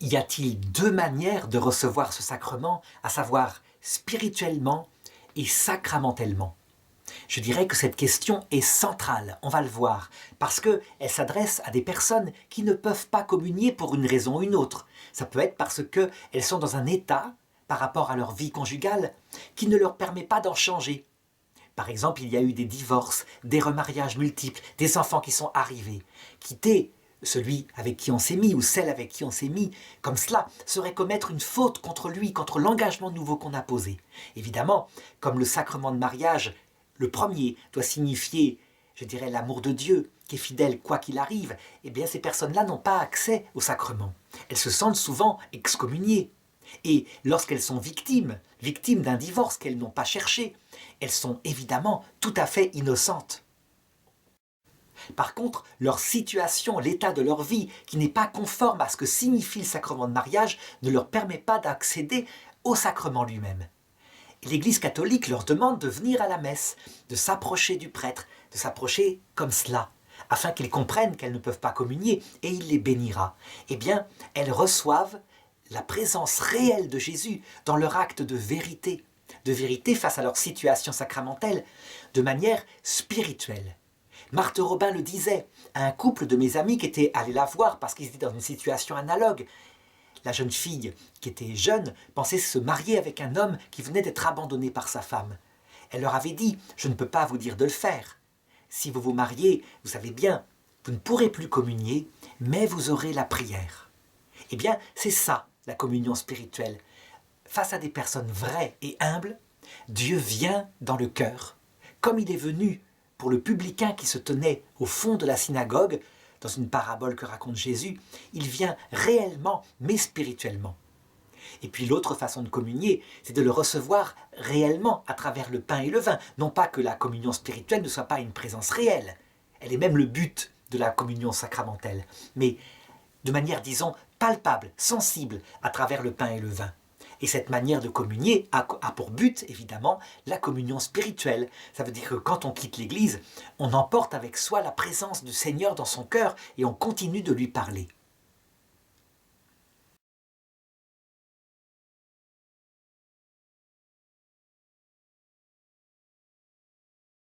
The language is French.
Y a-t-il deux manières de recevoir ce sacrement, à savoir spirituellement et sacramentellement? Je dirais que cette question est centrale, on va le voir, parce qu'elle s'adresse à des personnes qui ne peuvent pas communier pour une raison ou une autre. Ça peut être parce qu'elles sont dans un état, par rapport à leur vie conjugale, qui ne leur permet pas d'en changer. Par exemple, il y a eu des divorces, des remariages multiples, des enfants qui sont arrivés. Quitter celui avec qui on s'est mis ou celle avec qui on s'est mis, comme cela, serait commettre une faute contre lui, contre l'engagement nouveau qu'on a posé. Évidemment, comme le sacrement de mariage, le premier doit signifier, je dirais, l'amour de Dieu, qui est fidèle quoi qu'il arrive, eh bien ces personnes-là n'ont pas accès au sacrement. Elles se sentent souvent excommuniées. Et lorsqu'elles sont victimes d'un divorce qu'elles n'ont pas cherché, elles sont évidemment tout à fait innocentes. Par contre, leur situation, l'état de leur vie, qui n'est pas conforme à ce que signifie le sacrement de mariage, ne leur permet pas d'accéder au sacrement lui-même. Et l'Église catholique leur demande de venir à la messe, de s'approcher du prêtre, de s'approcher comme cela, afin qu'ils comprennent qu'elles ne peuvent pas communier, et il les bénira. Eh bien, elles reçoivent la présence réelle de Jésus dans leur acte de vérité face à leur situation sacramentelle, de manière spirituelle. Marthe Robin le disait à un couple de mes amis qui étaient allés la voir parce qu'ils étaient dans une situation analogue. La jeune fille, qui était jeune, pensait se marier avec un homme qui venait d'être abandonné par sa femme. Elle leur avait dit « Je ne peux pas vous dire de le faire. Si vous vous mariez, vous savez bien, vous ne pourrez plus communier, mais vous aurez la prière. » Eh bien, c'est ça, la communion spirituelle. Face à des personnes vraies et humbles, Dieu vient dans le cœur, comme il est venu pour le publicain qui se tenait au fond de la synagogue, dans une parabole que raconte Jésus, il vient réellement, mais spirituellement. Et puis l'autre façon de communier, c'est de le recevoir réellement à travers le pain et le vin. Non pas que la communion spirituelle ne soit pas une présence réelle, elle est même le but de la communion sacramentelle, mais de manière, disons, palpable, sensible, à travers le pain et le vin. Et cette manière de communier a pour but, évidemment, la communion spirituelle. Ça veut dire que quand on quitte l'Église, on emporte avec soi la présence du Seigneur dans son cœur et on continue de lui parler.